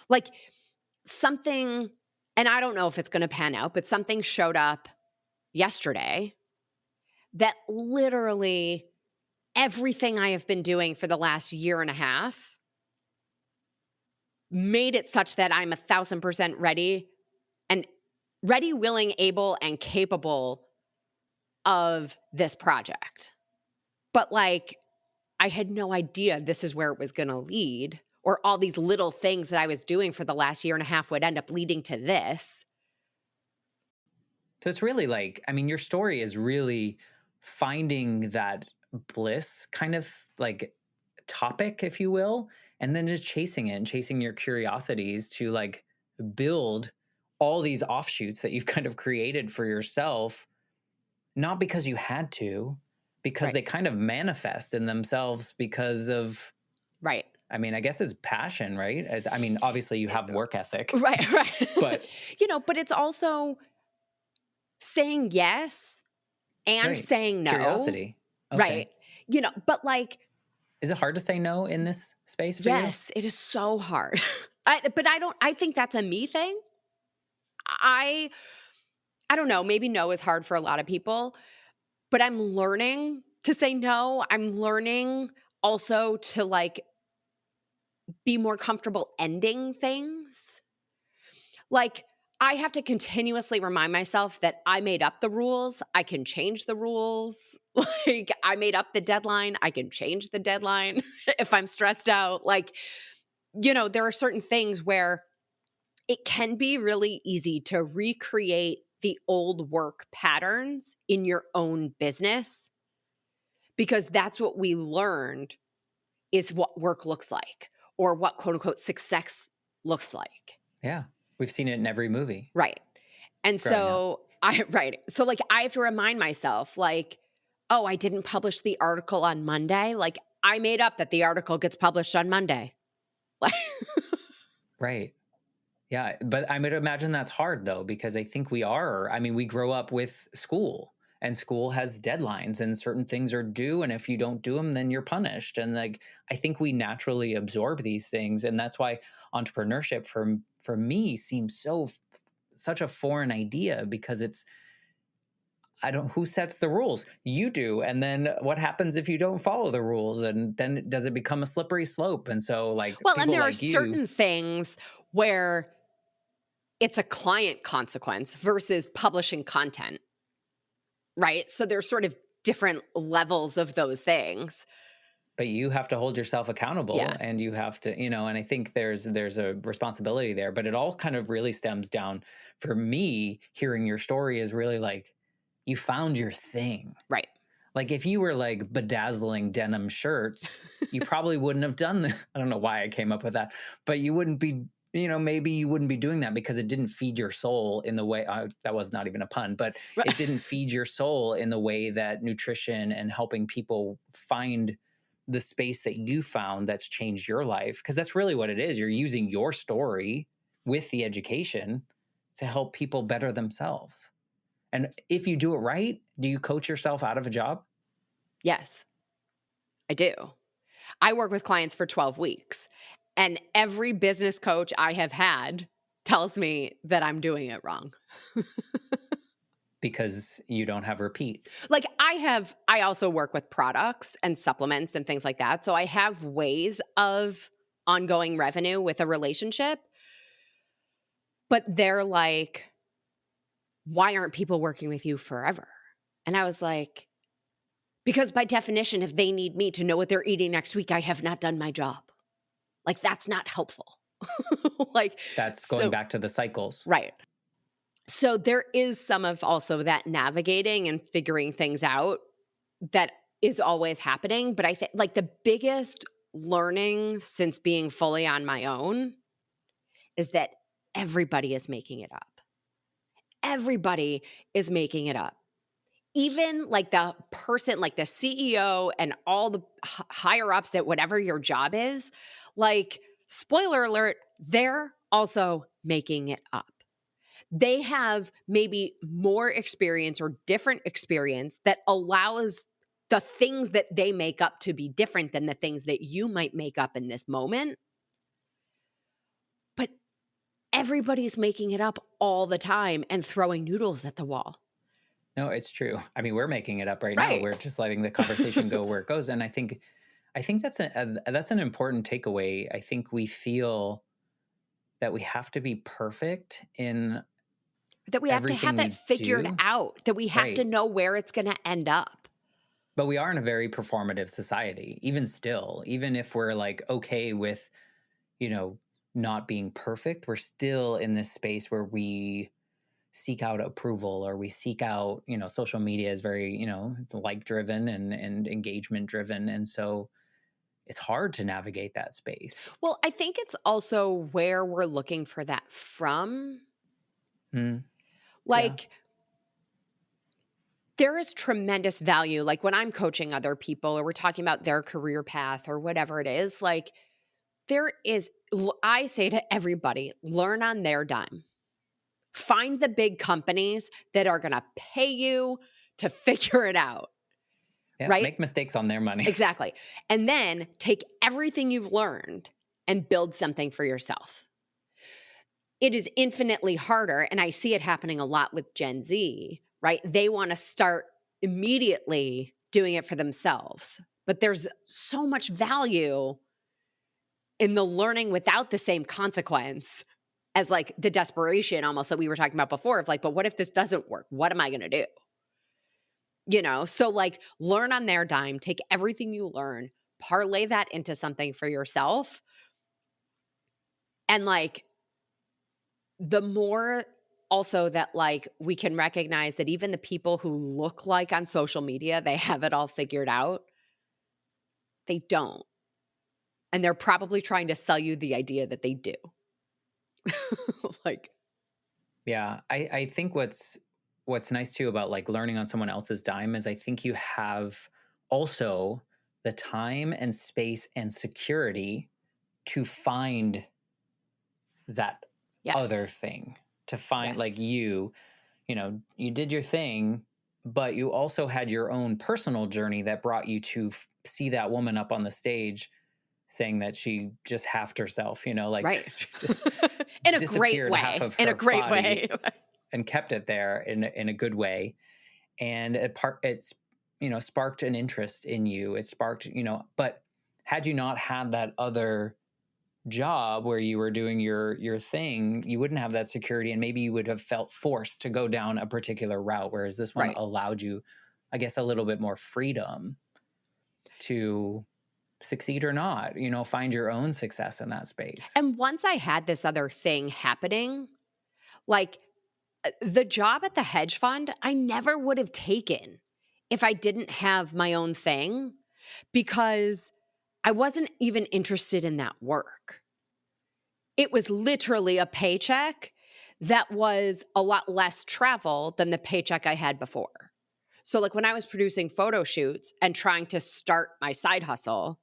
Like something, and I don't know if it's going to pan out, but something showed up yesterday that literally everything I have been doing for the last year and a half made it such that I'm 1,000% ready, willing, able, and capable of this project. But like, I had no idea this is where it was going to lead, or all these little things that I was doing for the last year and a half would end up leading to this. So it's really like, I mean, your story is really finding that bliss kind of like topic, if you will, and then just chasing it and chasing your curiosities to like build all these offshoots that you've kind of created for yourself, not because you had to, because Right. they kind of manifest in themselves because of, Right. I mean, I guess it's passion, right? I mean, obviously you have work ethic. Right. But, you know, but it's also saying yes and right. saying no. Curiosity. Okay. Right. You know, but like, is it hard to say no in this space for you? yes, it is so hard. I think that's a me thing. I don't know, maybe no is hard for a lot of people, but I'm learning to say no. I'm learning also to like be more comfortable ending things. Like, I have to continuously remind myself that I made up the rules. I can change the rules. Like, I made up the deadline. I can change the deadline if I'm stressed out. Like, you know, there are certain things where it can be really easy to recreate the old work patterns in your own business because that's what we learned is what work looks like or what quote unquote success looks like. Yeah. We've seen it in every movie Right. And growing up. so right. So like I have to remind myself like, oh, I didn't publish the article on Monday. Like I made up that the article gets published on Monday. Like Right. Yeah, but I would imagine that's hard though, because I think we grow up with school and school has deadlines and certain things are due. And if you don't do them, then you're punished. And like, I think we naturally absorb these things. And that's why entrepreneurship for me seems such a foreign idea because who sets the rules? You do. And then what happens if you don't follow the rules? And then does it become a slippery slope? And so like well, and people there are like you, certain things where it's a client consequence versus publishing content. Right? So there's sort of different levels of those things. but you have to hold yourself accountable Yeah. and you have to, and I think there's a responsibility there, but it all kind of really stems down for me. Hearing your story is really like you found your thing. Right. Like if you were like bedazzling denim shirts, you probably wouldn't have done that. I don't know why I came up with that, but you wouldn't be, maybe you wouldn't be doing that because it didn't feed your soul in the way that was not even a pun, but it didn't feed your soul in the way that nutrition and helping people find the space that you found that's changed your life. Because that's really what it is. You're using your story with the education to help people better themselves. And if you do it right, do you coach yourself out of a job? Yes, I do. I work with clients for 12 weeks, and every business coach I have had tells me that I'm doing it wrong. Because you don't have repeat. Like I also work with products and supplements and things like that. So I have ways of ongoing revenue with a relationship, but they're like, why aren't people working with you forever? And I was like, because by definition, if they need me to know what they're eating next week, I have not done my job. Like that's not helpful. Like That's going so back to the cycles. right. So there is some of also that navigating and figuring things out that is always happening. But I think like the biggest learning since being fully on my own is that everybody is making it up. Everybody is making it up. Even like the person, like the CEO and all the higher ups at whatever your job is, like, spoiler alert, they're also making it up. They have maybe more experience or different experience that allows the things that they make up to be different than the things that you might make up in this moment. But everybody's making it up all the time and throwing noodles at the wall. No, it's true. I mean, we're making it up right now. Right. We're just letting the conversation go where it goes. And I think that's that's an important takeaway. I think we feel that we have to be perfect in That we have to have everything it we figured do. out, that we have to Right. know where it's going to end up. But we are in a very performative society, even still, even if we're like okay with, not being perfect, we're still in this space where we seek out approval or we seek out, social media is very, it's like driven and engagement driven. And so it's hard to navigate that space. Well, I think it's also where we're looking for that from. Mm, yeah. Like, there is tremendous value. Like, when I'm coaching other people or we're talking about their career path or whatever it is, like, I say to everybody, learn on their dime. Find the big companies that are going to pay you to figure it out. Yeah. Right? Make mistakes on their money. Exactly. And then take everything you've learned and build something for yourself. It is infinitely harder, and I see it happening a lot with Gen Z, right? They want to start immediately doing it for themselves. But there's so much value in the learning without the same consequence as like the desperation almost that we were talking about before of like, but what if this doesn't work? What am I going to do? So like learn on their dime, take everything you learn, parlay that into something for yourself. And like the more also that like we can recognize that even the people who look like on social media, they have it all figured out, they don't. And they're probably trying to sell you the idea that they do. Like, Yeah, I think what's nice too about like learning on someone else's dime is I think you have also the time and space and security to find that yes, other thing, to find like yes, you know, you did your thing, but you also had your own personal journey that brought you to see that woman up on the stage saying that she just halved herself, you know, like right. she just In a great disappeared half way, of in a her great body way. and kept it there in a good way. And it's, you know, sparked an interest in you. It sparked, you know, but had you not had that other job where you were doing your thing, you wouldn't have that security, and maybe you would have felt forced to go down a particular route, whereas this one Right. allowed you, I guess, a little bit more freedom to succeed or not, you know, find your own success in that space. And once I had this other thing happening, like the job at the hedge fund, I never would have taken if I didn't have my own thing because I wasn't even interested in that work. It was literally a paycheck that was a lot less travel than the paycheck I had before. So, like when I was producing photo shoots and trying to start my side hustle,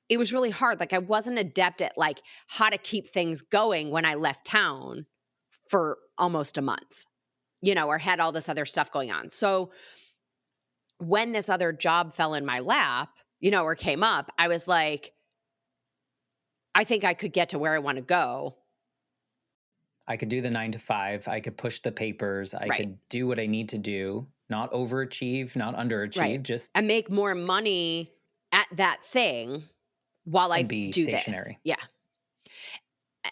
it was really hard. Like I wasn't adept at like how to keep things going when I left town for almost a month, or had all this other stuff going on. So when this other job fell in my lap, or came up, I was like, I think I could get to where I want to go. I could do the 9 to 5, I could push the papers, I Right. could do what I need to do, not overachieve, not Right. underachieve, just And make more money at that thing while I and be do this. stationary. Yeah.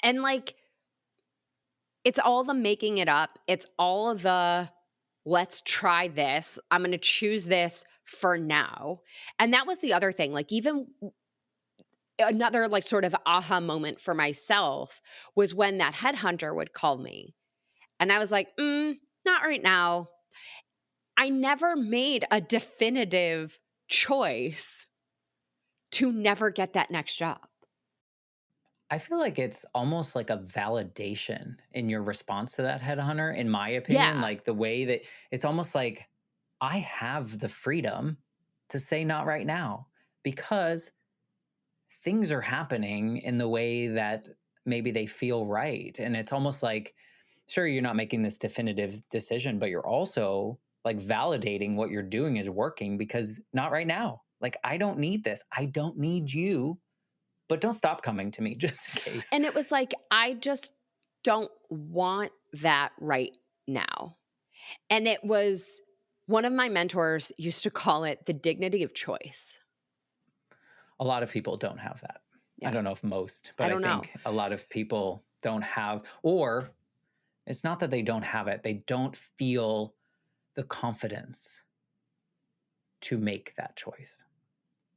And like, it's all the making it up. It's all of the let's try this. I'm going to choose this for now. And that was the other thing. Like, even another, like, sort of aha moment for myself was when that headhunter would call me. And I was like, not right now. I never made a definitive choice to never get that next job. I feel like it's almost like a validation in your response to that headhunter, in my opinion. Yeah. Like the way that it's almost like I have the freedom to say not right now because things are happening in the way that maybe they feel right. And it's almost like, sure, you're not making this definitive decision, but you're also like validating what you're doing is working because not right now. Like, I don't need this. I don't need you, but don't stop coming to me just in case. And it was like, I just don't want that right now. And it was one of my mentors used to call it the dignity of choice. A lot of people don't have that. I Yeah. don't know if most, I but I don't know. think a lot of people don't have, or it's not that they don't have it, they don't feel the confidence to make that choice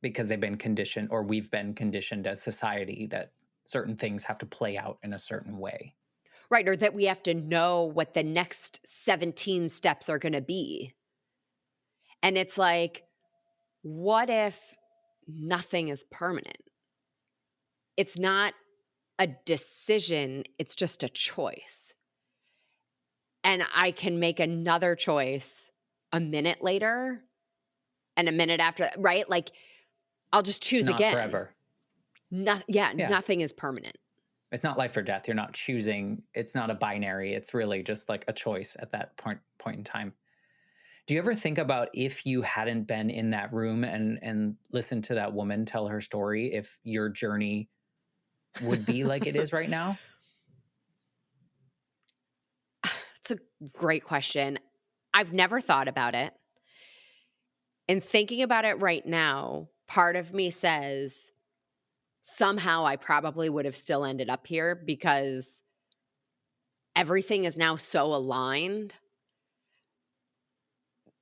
because they've been conditioned, or we've been conditioned as society that certain things have to play out in a certain way. Right. Or that we have to know what the next 17 steps are going to be. And it's like, what if nothing is permanent? It's not a decision, it's just a choice. And I can make another choice a minute later and a minute after, right? Like, I'll just It's choose not again. forever. Yeah, Yeah. nothing is permanent. It's not life or death. You're not choosing. It's not a binary. It's really just like a choice at that point in time. Do you ever think about if you hadn't been in that room and listened to that woman tell her story, if your journey would be like it is right now? It's a great question. I've never thought about it. And thinking about it right now, part of me says somehow I probably would have still ended up here because everything is now so aligned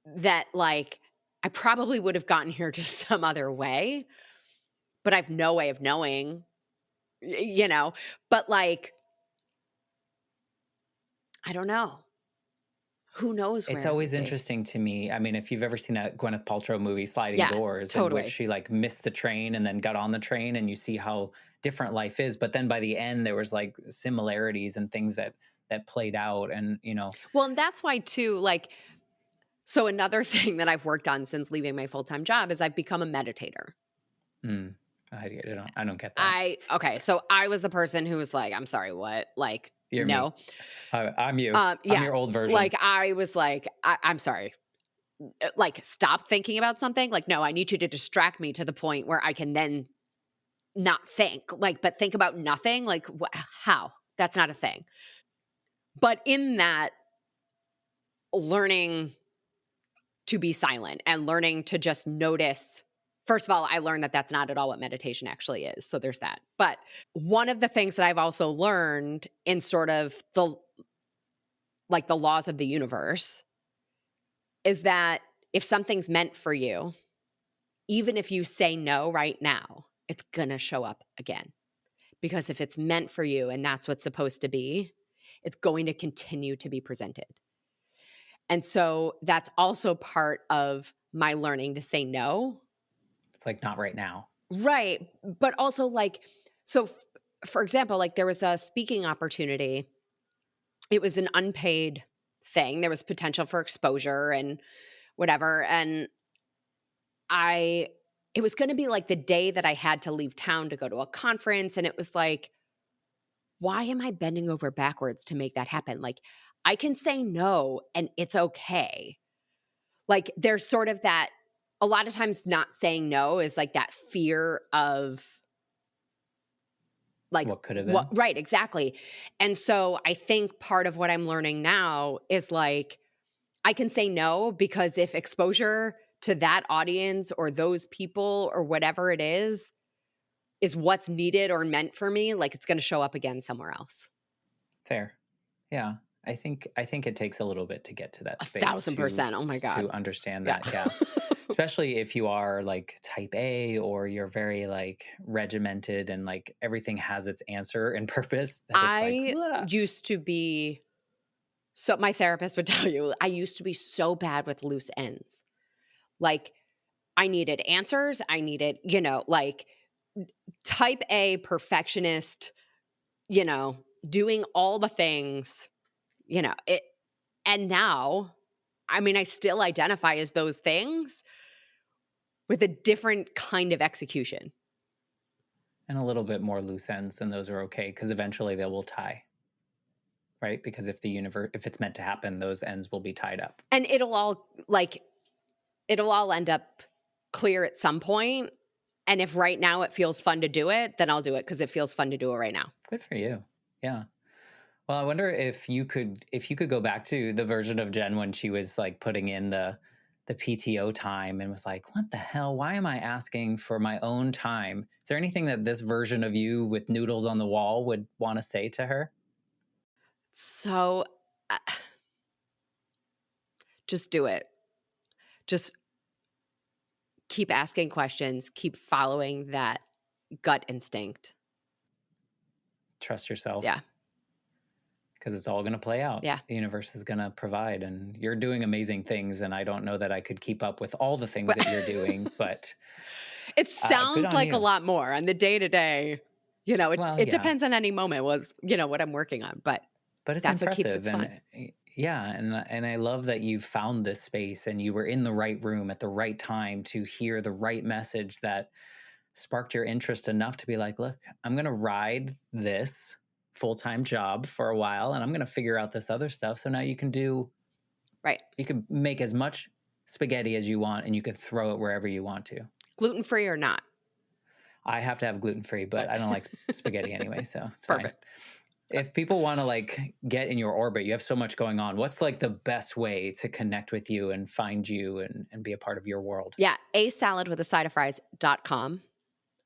that, like, I probably would have gotten here just some other way, but I've no way of knowing, you know? But, like, I don't know. who knows It's where it always would be. interesting to me. I mean, if you've ever seen that Gwyneth Paltrow movie, Sliding Yeah, Doors, in which totally. she like missed the train and then got on the train, and you see how different life is. But then by the end, there was like similarities and things that played out, and Well, and that's why too, like, so another thing that I've worked on since leaving my full-time job is I've become a meditator. mm, I don't get that. Okay, so I was the person who was like, I'm sorry, what? Like, You're me. no. I'm you. I'm Yeah. your old version. Like I was like, I'm sorry. Like, stop thinking about something. Like, no, I need you to distract me to the point where I can then not think. Like, but think about nothing. Like, how? That's not a thing. But in that, learning to be silent and learning to just notice. First of all, I learned that that's not at all what meditation actually is. So there's that. But one of the things that I've also learned in sort of the laws of the universe is that if something's meant for you, even if you say no right now, it's going to show up again. Because if it's meant for you and that's what's supposed to be, it's going to continue to be presented. And so that's also part of my learning to say no. It's like not right now. Right. But also, like, so for example, like there was a speaking opportunity. It was an unpaid thing. There was potential for exposure and whatever. And it was going to be like the day that I had to leave town to go to a conference. And it was like, why am I bending over backwards to make that happen? Like, I can say no and it's okay. Like, there's sort of that, a lot of times not saying no is like that fear of like, What could have what, been? right, exactly. And so I think part of what I'm learning now is like, I can say no because if exposure to that audience or those people or whatever it is what's needed or meant for me, like it's going to show up again somewhere else. Fair. Yeah. I think it takes a little bit to get to that space 1,000%. Oh my God. to understand Yeah. that. Yeah. Especially if you are like type A, or you're very like regimented and like everything has its answer and purpose, that it's like, I "Ugh." used to be, so my therapist would tell you, I used to be so bad with loose ends. Like I needed answers. I needed, like type A perfectionist, doing all the things, it. And now, I mean, I still identify as those things with a different kind of execution. And a little bit more loose ends, and those are okay because eventually they will tie, right? Because if it's meant to happen, those ends will be tied up. And it'll all end up clear at some point. And if right now it feels fun to do it, then I'll do it because it feels fun to do it right now. Good for you. Yeah. Well, I wonder if you could go back to the version of Jen when she was like putting in the PTO time and was like, "What the hell? Why am I asking for my own time?" Is there anything that this version of you with noodles on the wall would want to say to her? So just do it. Just keep asking questions, keep following that gut instinct. Trust yourself. Yeah. Because it's all going to play out. Yeah. The universe is going to provide, and you're doing amazing things. And I don't know that I could keep up with all the things that you're doing, but It good sounds on like a you. lot more on the day to day. Well, It yeah, depends on any moment was, what I'm working on, but but it's that's what keeps it impressive. fun. And yeah, and I love that you found this space and you were in the right room at the right time to hear the right message that sparked your interest enough to be like, look, I'm going to ride this full-time job for a while, and I'm going to figure out this other stuff. So now Right. you can make as much spaghetti as you want, and you could throw it wherever you want to. Gluten-free or not. I have to have gluten-free, but I don't like spaghetti anyway, so it's fine. Perfect. If people want to like get in your orbit, you have so much going on. What's like the best way to connect with you and find you and be a part of your world? Yeah. asaladwithasideofries.com.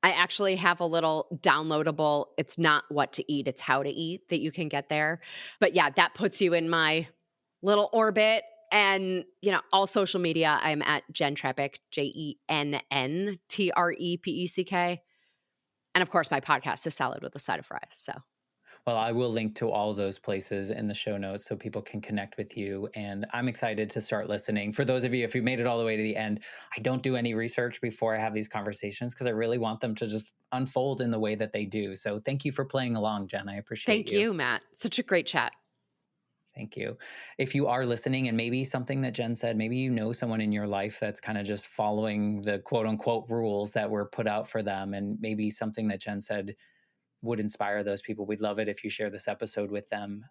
I actually have a little downloadable, it's not what to eat, it's how to eat that you can get there. But yeah, that puts you in my little orbit. And, all social media, I'm at Jenn Trepeck, JennTrepeck. And of course, my podcast is Salad with a Side of Fries. So, Well, I will link to all those places in the show notes so people can connect with you. And I'm excited to start listening. For those of you, if you made it all the way to the end, I don't do any research before I have these conversations because I really want them to just unfold in the way that they do. So thank you for playing along, Jen. I appreciate Thank you. you, Matt. Such a great chat. Thank you. If you are listening and maybe something that Jen said, maybe you know someone in your life that's kind of just following the quote unquote rules that were put out for them, and maybe something that Jen said would inspire those people, we'd love it if you share this episode with them.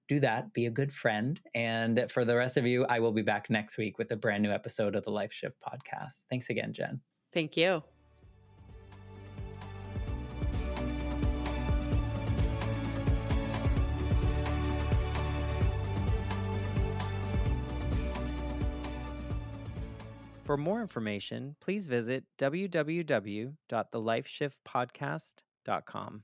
Do that, be a good friend. And for the rest of you, I will be back next week with a brand new episode of the Life Shift podcast. Thanks again, Jen. Thank you. For more information, please visit www.thelifeshiftpodcast.com.